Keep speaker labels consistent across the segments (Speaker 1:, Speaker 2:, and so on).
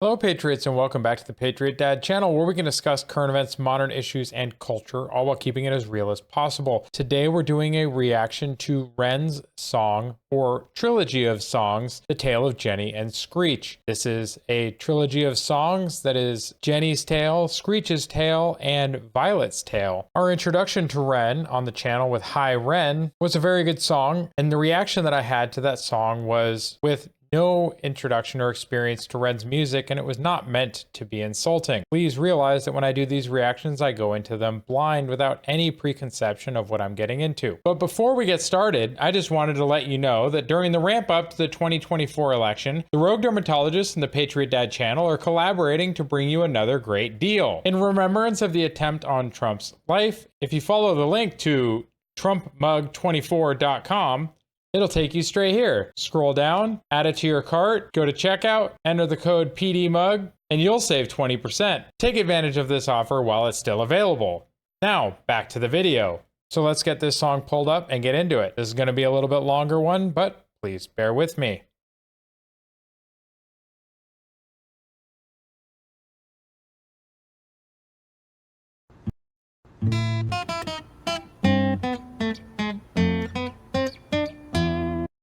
Speaker 1: Hello Patriots and welcome back to the Patriot Dad channel where we can discuss current events, modern issues, and culture, all while keeping it as real as possible. Today we're doing a reaction to Ren's song, or trilogy of songs, The Tale of Jenny and Screech. This is a trilogy of songs that is Jenny's tale, Screech's tale, and Violet's tale. Our introduction to Ren on the channel with Hi Ren was a very good song, and the reaction that I had to that song was with no introduction or experience to Ren's music, and it was not meant to be insulting. Please realize that when I do these reactions, I go into them blind without any preconception of what I'm getting into. But before we get started, I just wanted to let you know that during the ramp up to the 2024 election, the Rogue Dermatologist and the Patriot Dad channel are collaborating to bring you another great deal. In remembrance of the attempt on Trump's life, if you follow the link to trumpmug24.com, it'll take you straight here. Scroll down, add it to your cart, go to checkout, enter the code PDMUG, and you'll save 20%. Take advantage of this offer while it's still available. Now, back to the video. So let's get this song pulled up and get into it. This is going to be a little bit longer one, but please bear with me.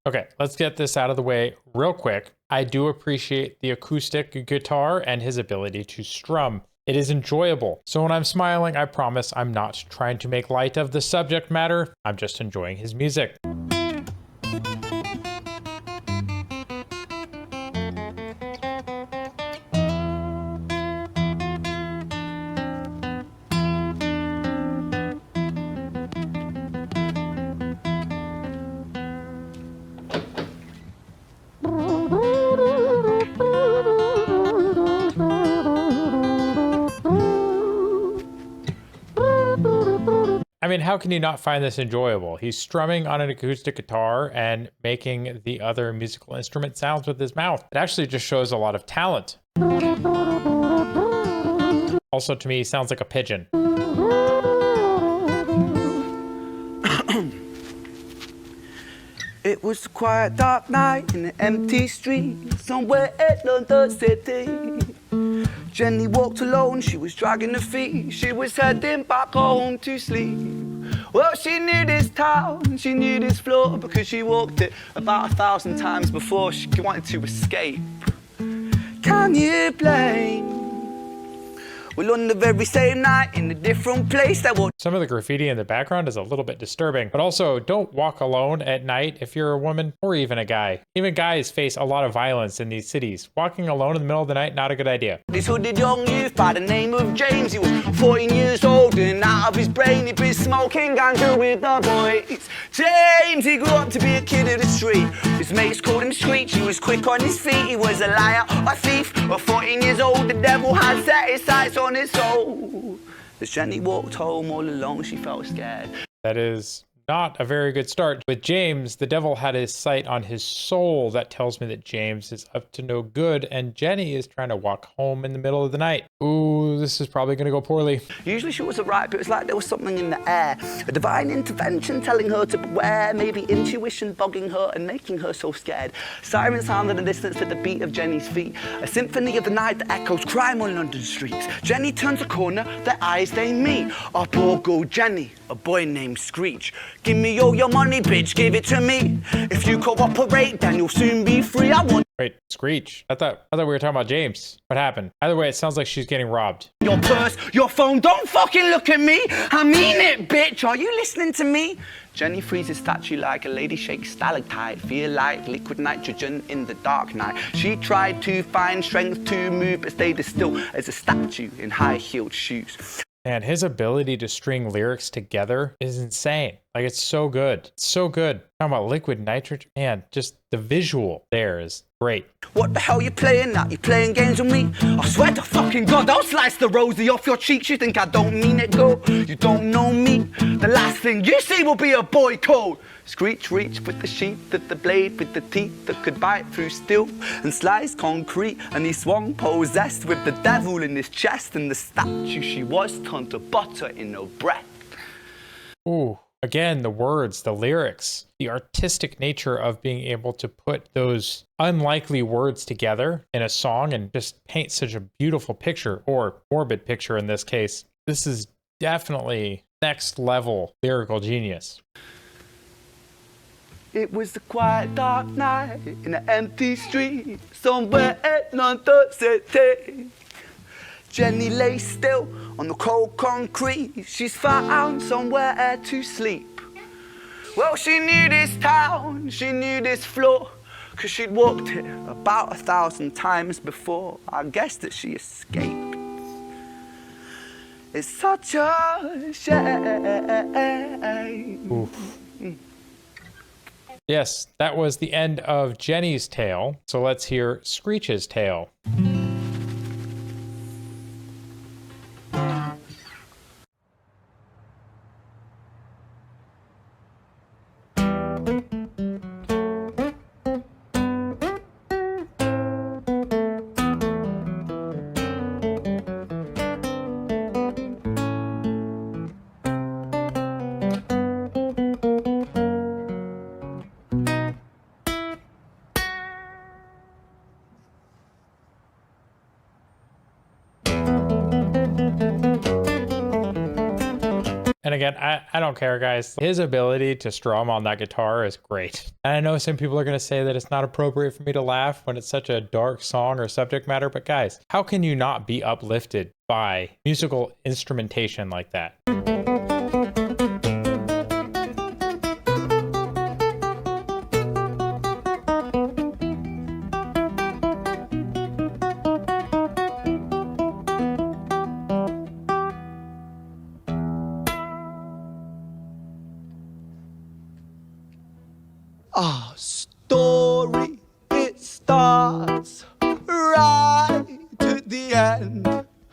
Speaker 1: Okay, let's get this out of the way real quick. I do appreciate the acoustic guitar and his ability to strum. It is enjoyable. So when I'm smiling, I promise I'm not trying to make light of the subject matter. I'm just enjoying his music. I mean, how can you not find this enjoyable? He's strumming on an acoustic guitar and making the other musical instrument sounds with his mouth. It actually just shows a lot of talent. Also, to me, he sounds like a pigeon.
Speaker 2: It was a quiet, dark night in an empty street somewhere in London City. Jenny walked alone, she was dragging her feet. She was heading back home to sleep. Well, she knew this town, she knew this floor, because she walked it about 1,000 times before. She wanted to escape. Can you blame? Well, on the very same night, in a different place, there was...
Speaker 1: Some of the graffiti in the background is a little bit disturbing, but also don't walk alone at night if you're a woman or even a guy. Even guys face a lot of violence in these cities. Walking alone in the middle of the night, not a good idea.
Speaker 2: This hooded young youth by the name of James, he was 14 years old and out of his brain he'd been smoking ganja with the boys. James, he grew up to be a kid of the street. His mates called him Screech, he was quick on his feet. He was a liar, a thief, at 14 years old the devil had set his sights on his soul. As Jenny walked home all alone, she felt scared.
Speaker 1: That is not a very good start. With James, the devil had his sight on his soul. That tells me that James is up to no good, and Jenny is trying to walk home in the middle of the night. Ooh, this is probably going to go poorly.
Speaker 2: Usually she was alright, but it was like there was something in the air. A divine intervention telling her to beware, maybe intuition bogging her and making her so scared. Sirens sound in the distance to the beat of Jenny's feet. A symphony of the night that echoes crime on London streets. Jenny turns a corner, their eyes they meet. Up or go Jenny, a boy named Screech. Give me all your money, bitch, give it to me. If you cooperate, then you'll soon be free. I want...
Speaker 1: Wait, Screech? I thought we were talking about James. What happened? Either way, it sounds like she's getting robbed.
Speaker 2: Your purse, your phone, don't fucking look at me. I mean it, bitch. Are you listening to me? Jenny freezes statue like a lady shakes stalactite. Feel like liquid nitrogen in the dark night. She tried to find strength to move, but stayed as still as a statue in high-heeled shoes.
Speaker 1: Man, his ability to string lyrics together is insane. Like, it's so good. It's so good. Talking about liquid nitrogen. Man, just the visual there is great.
Speaker 2: What the hell you playing at? You playing games with me? I swear to fucking God, I'll slice the rosy off your cheeks. You think I don't mean it, girl? You don't know me. The last thing you see will be a boy code. Screech reached with the sheath of the blade, with the teeth that could bite through steel and slice concrete, and he swung possessed with the devil in his chest, and the statue she was turned to butter in her breath.
Speaker 1: Ooh. Again, the words, the lyrics, the artistic nature of being able to put those unlikely words together in a song and just paint such a beautiful picture, or morbid picture in this case. This is definitely next level lyrical genius.
Speaker 2: It was a quiet, dark night in an empty street somewhere in London City. Jenny lay still on the cold concrete. She's found somewhere to sleep. Well, she knew this town, she knew this floor, 'cause she'd walked it about 1,000 times before. I guess that she escaped. It's such a shame.
Speaker 1: Oof. Yes, that was the end of Jenny's tale. So let's hear Screech's tale. And again, I don't care, guys. His ability to strum on that guitar is great. And I know some people are going to say that it's not appropriate for me to laugh when it's such a dark song or subject matter, but guys, how can you not be uplifted by musical instrumentation like that?
Speaker 2: Our story, it starts right at the end.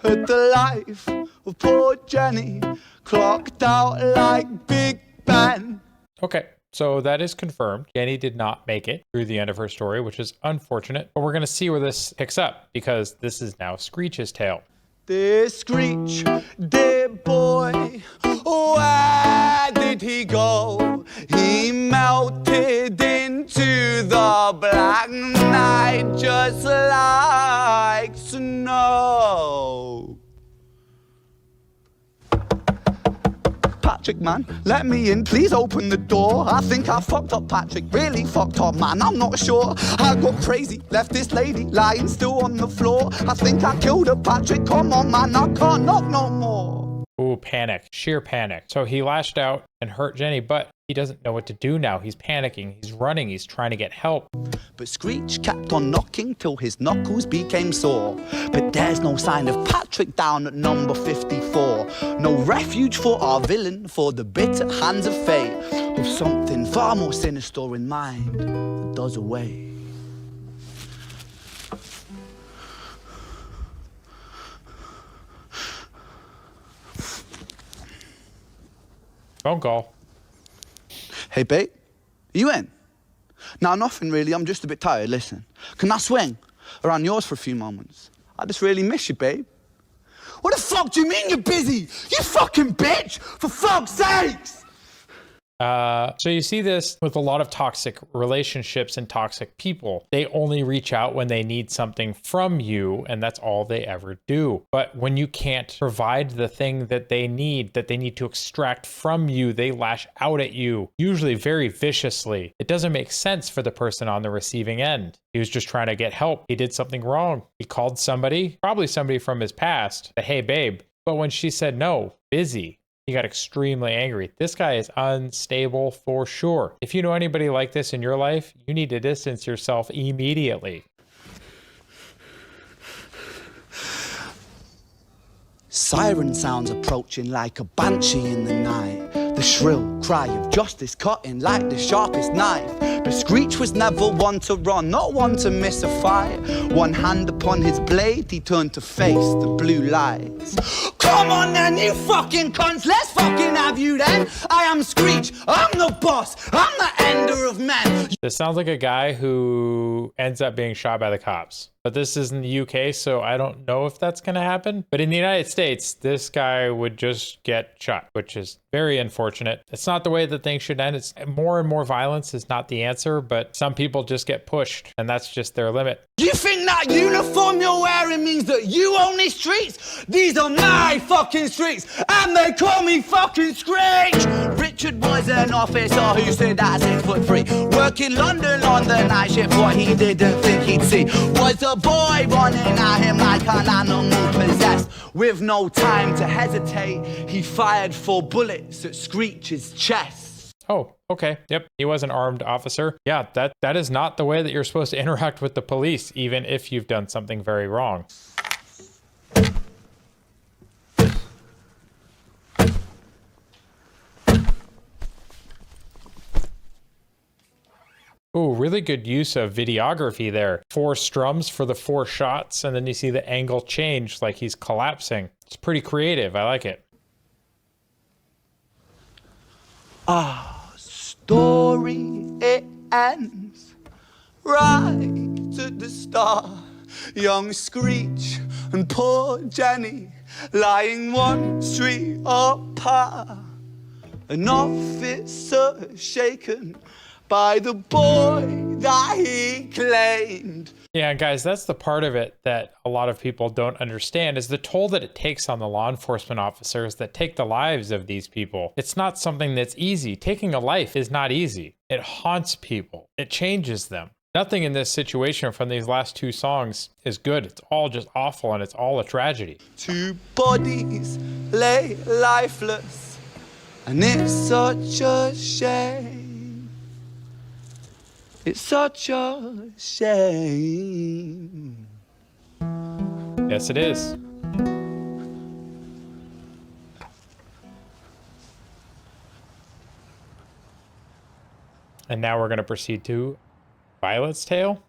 Speaker 2: At the life of poor Jenny, clocked out like Big Ben.
Speaker 1: Okay, so that is confirmed. Jenny did not make it through the end of her story, which is unfortunate. But we're going to see where this picks up, because this is now Screech's tale.
Speaker 2: Dear Screech, dear boy, where did he go? He melted into the black night just like snow. Patrick, man, let me in, please open the door. I think I fucked up, Patrick, really fucked up, man, I'm not sure. I got crazy, left this lady lying still on the floor. I think I killed her, Patrick, come on, man, I can't knock no more.
Speaker 1: Ooh, panic, sheer panic. So he lashed out and hurt Jenny, but he doesn't know what to do now. He's panicking, he's running, he's trying to get help.
Speaker 2: But Screech kept on knocking till his knuckles became sore. But there's no sign of Patrick down at number 54. No refuge for our villain, for the bitter hands of fate, with something far more sinister in mind that does away.
Speaker 1: Phone call.
Speaker 2: Hey, babe, you in? Nah, nothing really, I'm just a bit tired, listen. Can I swing around yours for a few moments? I just really miss you, babe. What the fuck do you mean you're busy? You fucking bitch! For fuck's sakes!
Speaker 1: So you see this with a lot of toxic relationships and toxic people. They only reach out when they need something from you, and that's all they ever do. But when you can't provide the thing that they need to extract from you, they lash out at you, usually very viciously. It doesn't make sense for the person on the receiving end. He was just trying to get help. He did something wrong. He called somebody, probably somebody from his past, hey babe. But when she said no, busy, he got extremely angry. This guy is unstable for sure. If you know anybody like this in your life, you need to distance yourself immediately.
Speaker 2: Siren sounds approaching like a banshee in the night. The shrill cry of justice cutting like the sharpest knife. But Screech was never one to run, not one to miss a fight. One hand upon his blade, he turned to face the blue lights. Come on then, you fucking cunts, let's fucking have you then. I am Screech, I'm the boss, I'm the ender of men.
Speaker 1: This sounds like a guy who who ends up being shot by the cops. But this is in the UK, so I don't know if that's going to happen. But in the United States, this guy would just get shot, which is very unfortunate. It's not the way that things should end. It's more and more violence is not the answer, but some people just get pushed, and that's just their limit.
Speaker 2: You think that uniform you're wearing means that you own these streets? These are my fucking streets, and they call me fucking Screech! Richard was an officer who stood at 6'3", working London on the night shift. What he didn't think he'd see was a boy running at him like an animal possessed. With no time to hesitate, he fired 4 bullets at Screech's chest.
Speaker 1: Oh, okay. Yep. He was an armed officer. Yeah, that is not the way that you're supposed to interact with the police, even if you've done something very wrong. Ooh, really good use of videography there. 4 strums for the 4 shots, and then you see the angle change like he's collapsing. It's pretty creative. I like it.
Speaker 2: Story, it ends right at the start. Young Screech and poor Jenny lying 1 street apart. An officer shaken by the boy that he claimed.
Speaker 1: Yeah, guys, that's the part of it that a lot of people don't understand is the toll that it takes on the law enforcement officers that take the lives of these people. It's not something that's easy. Taking a life is not easy. It haunts people. It changes them. Nothing in this situation from these last 2 songs is good. It's all just awful, and it's all a tragedy.
Speaker 2: 2 bodies lay lifeless, and it's such a shame. It's such a shame.
Speaker 1: Yes, it is. And now we're going to proceed to Violet's Tale.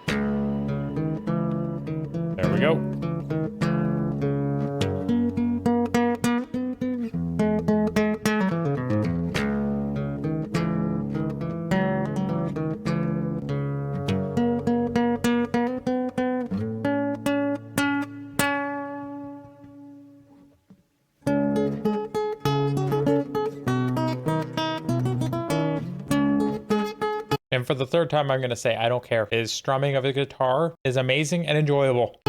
Speaker 1: There we go. And for the 3rd time, I'm going to say I don't care. His strumming of the guitar is amazing and enjoyable.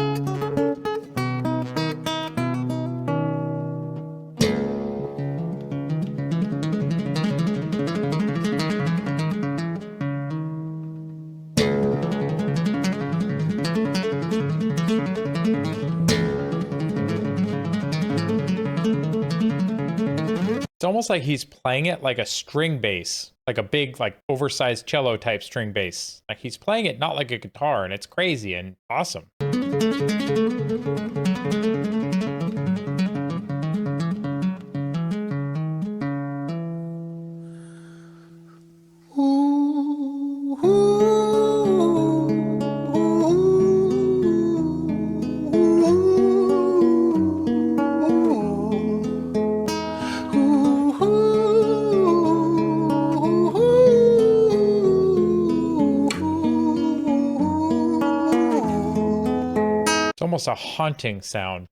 Speaker 1: It's almost like he's playing it like a string bass, like a big, like oversized cello type string bass. Like he's playing it not like a guitar, and it's crazy and awesome. It's almost a haunting sound.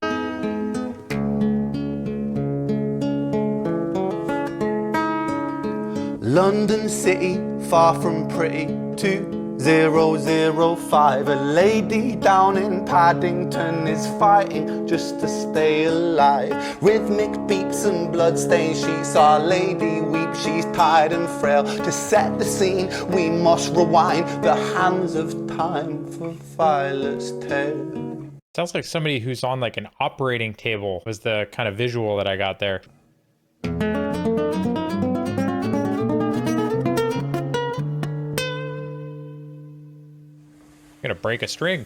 Speaker 2: London City, far from pretty, 2005. A lady down in Paddington is fighting just to stay alive. Rhythmic beeps and bloodstains, she saw a lady weep. She's tired and frail. To set the scene, we must rewind the hands of time for Violet's Tale.
Speaker 1: Sounds like somebody who's on like an operating table was the kind of visual that I got there. Gonna break a string.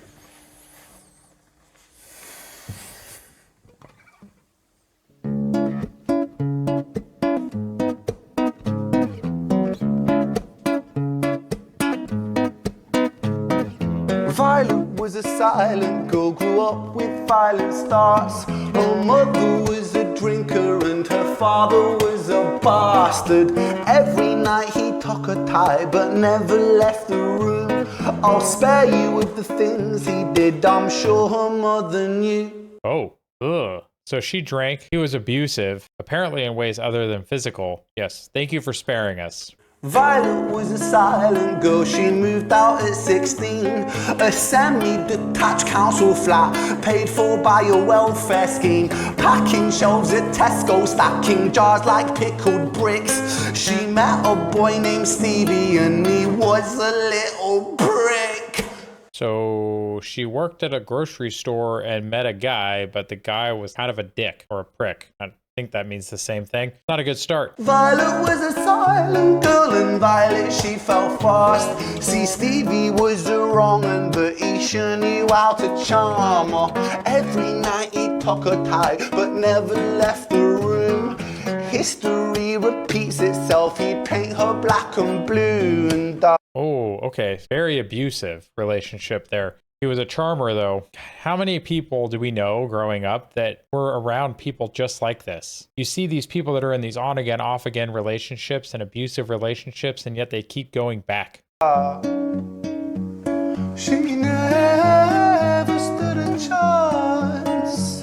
Speaker 2: Violet was a silent girl, grew up with violent starts. Her mother was a drinker and her father was a bastard. Every night he tuck her tie, but never left the room. I'll spare you with the things he did, I'm sure her mother knew.
Speaker 1: Oh, ugh. So she drank, he was abusive, apparently in ways other than physical. Yes, thank you for sparing us.
Speaker 2: Violet was a silent girl, she moved out at 16. A semi-detached council flat, paid for by a welfare scheme. Packing shelves at Tesco, stacking jars like pickled bricks. She met a boy named Stevie and he was a little prick.
Speaker 1: So she worked at a grocery store and met a guy, but the guy was kind of a dick or a prick. I think that means the same thing. Not a good start.
Speaker 2: Violet was a silent girl and Violet she fell fast. See, Stevie was a wrong un, but he sure knew how to charm her. Every night he took her tie, but never left the room. History repeats itself, he'd paint her black and blue and
Speaker 1: Oh, okay. Very abusive relationship there. He was a charmer, though. How many people do we know growing up that were around people just like this? You see these people that are in these on-again, off-again relationships and abusive relationships, and yet they keep going back.
Speaker 2: She never stood a chance.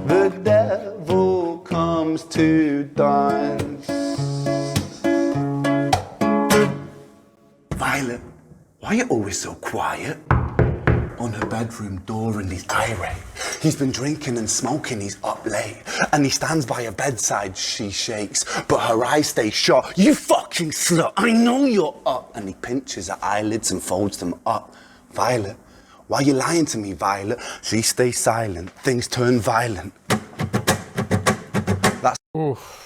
Speaker 2: The devil comes to dance. Violet, why are you always so quiet? On her bedroom door and he's irate. He's been drinking and smoking, he's up late. And he stands by her bedside, she shakes, but her eyes stay shut. You fucking slut, I know you're up. And he pinches her eyelids and folds them up. Violet, why are you lying to me, Violet? She stays silent, things turn violent. That's...
Speaker 1: Oof.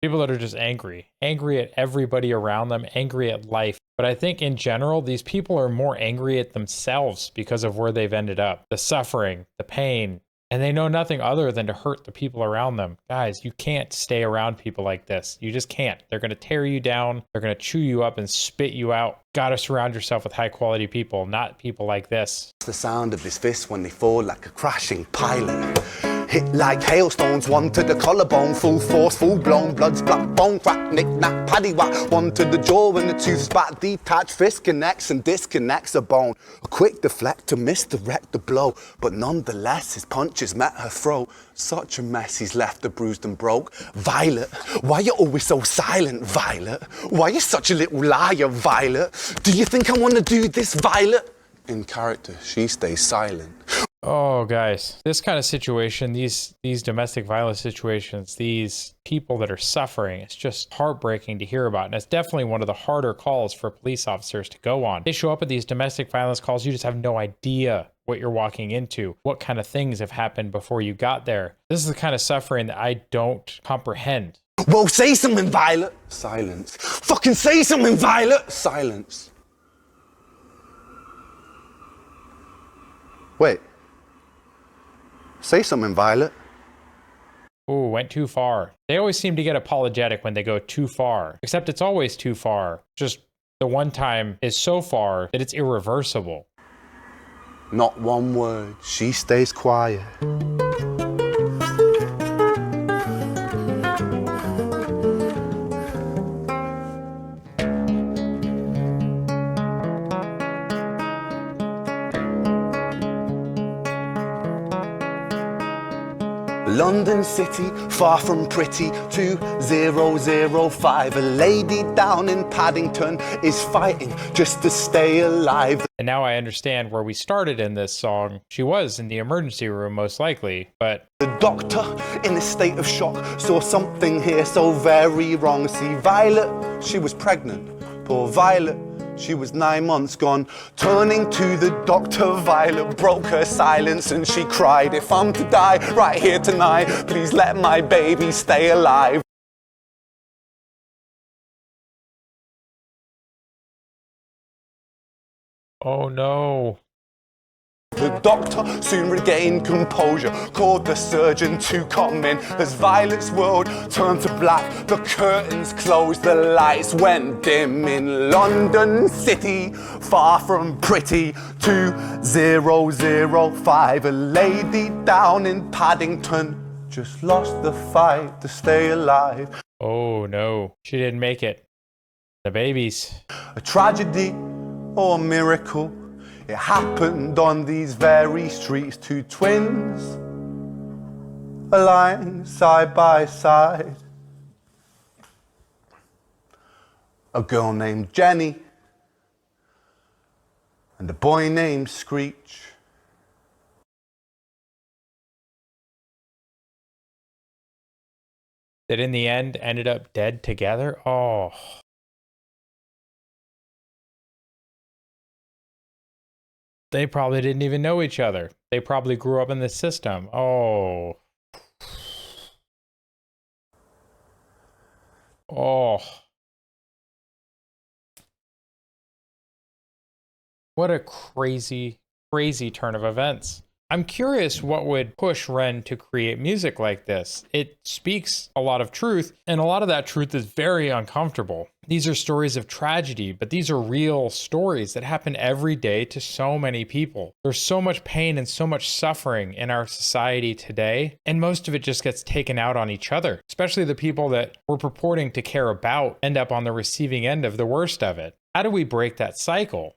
Speaker 1: People that are just angry at everybody around them, angry at life. But I think in general, these people are more angry at themselves because of where they've ended up. The suffering, the pain, and they know nothing other than to hurt the people around them. Guys, you can't stay around people like this. You just can't. They're going to tear you down. They're going to chew you up and spit you out. Got to surround yourself with high quality people, not people like this.
Speaker 2: The sound of his fists when they fall like a crashing pilot. Hit like hailstones, one to the collarbone, full force, full blown, blood's black bone, crack, knick, knack, paddywhack, one to the jaw when the tooth's back, detached fist connects and disconnects a bone. A quick deflect to misdirect the blow, but nonetheless his punches met her throat. Such a mess he's left her bruised and broke. Violet, why you always so silent, Violet? Why you such a little liar, Violet? Do you think I want to do this, Violet? In character, she stays silent.
Speaker 1: Oh, guys, this kind of situation, these domestic violence situations, these people that are suffering, it's just heartbreaking to hear about. And it's definitely one of the harder calls for police officers to go on. They show up at these domestic violence calls, you just have no idea what you're walking into, what kind of things have happened before you got there. This is the kind of suffering that I don't comprehend.
Speaker 2: Well, say something, Violet. Silence. Fucking say something, Violet. Silence. Wait. Say something, Violet.
Speaker 1: Ooh, went too far. They always seem to get apologetic when they go too far, except it's always too far. Just the one time is so far that it's irreversible.
Speaker 2: Not one word. She stays quiet. London City, far from pretty, 2005. A lady down in Paddington is fighting just to stay alive.
Speaker 1: And now I understand where we started in this song. She was in the emergency room, most likely, but...
Speaker 2: The doctor, in a state of shock, saw something here so very wrong. See, Violet, she was pregnant. Poor Violet. She was 9 months gone. Turning to the doctor, Violet broke her silence and she cried, if I'm to die right here tonight, please let my baby stay alive.
Speaker 1: Oh no.
Speaker 2: The doctor soon regained composure, called the surgeon to come in. As Violet's world turned to black, the curtains closed, the lights went dim. In London City, far from pretty, 2005. A lady down in Paddington just lost the fight to stay alive.
Speaker 1: Oh no, she didn't make it. The babies.
Speaker 2: A tragedy or a miracle, it happened on these very streets. Two twins aligned side by side. A girl named Jenny and a boy named Screech.
Speaker 1: That in the end ended up dead together. Oh. They probably didn't even know each other. They probably grew up in the system. Oh. Oh. What a crazy, crazy turn of events. I'm curious what would push Ren to create music like this. It speaks a lot of truth, and a lot of that truth is very uncomfortable. These are stories of tragedy, but these are real stories that happen every day to so many people. There's so much pain and so much suffering in our society today, and most of it just gets taken out on each other, especially the people that we're purporting to care about end up on the receiving end of the worst of it. How do we break that cycle?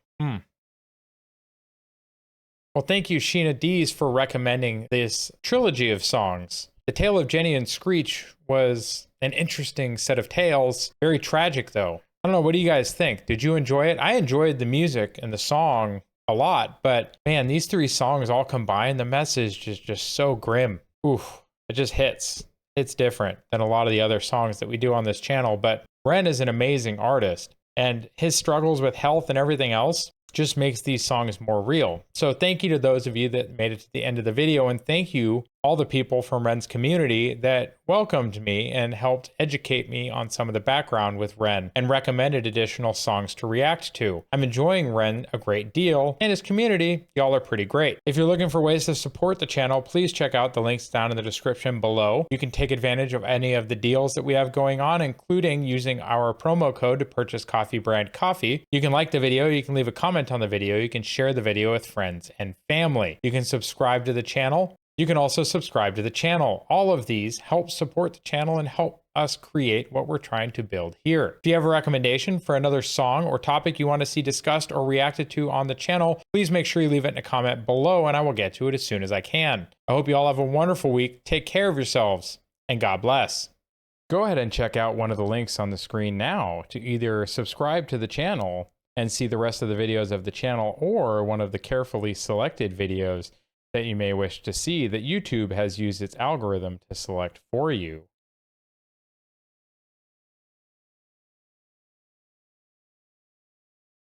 Speaker 1: Well, thank you, Sheena Dees, for recommending this trilogy of songs. The Tale of Jenny and Screech was an interesting set of tales. Very tragic, though. I don't know, what do you guys think? Did you enjoy it? I enjoyed the music and the song a lot, but man, these three songs all combined, the message is just so grim. Oof, it just hits. It's different than a lot of the other songs that we do on this channel, but Ren is an amazing artist, and his struggles with health and everything else just makes these songs more real. So thank you to those of you that made it to the end of the video, and thank you all the people from Ren's community that welcomed me and helped educate me on some of the background with Ren and recommended additional songs to react to. I'm enjoying Ren a great deal, and his community, y'all are pretty great. If you're looking for ways to support the channel, please check out the links down in the description below. You can take advantage of any of the deals that we have going on, including using our promo code to purchase Coffee Brand Coffee. You can like the video, you can leave a comment on the video, you can share the video with friends and family. You can subscribe to the channel. You can also subscribe to the channel. All of these help support the channel and help us create what we're trying to build here. If you have a recommendation for another song or topic you want to see discussed or reacted to on the channel, please make sure you leave it in a comment below and I will get to it as soon as I can. I hope you all have a wonderful week. Take care of yourselves and God bless. Go ahead and check out one of the links on the screen now to either subscribe to the channel and see the rest of the videos of the channel, or one of the carefully selected videos that you may wish to see that YouTube has used its algorithm to select for you.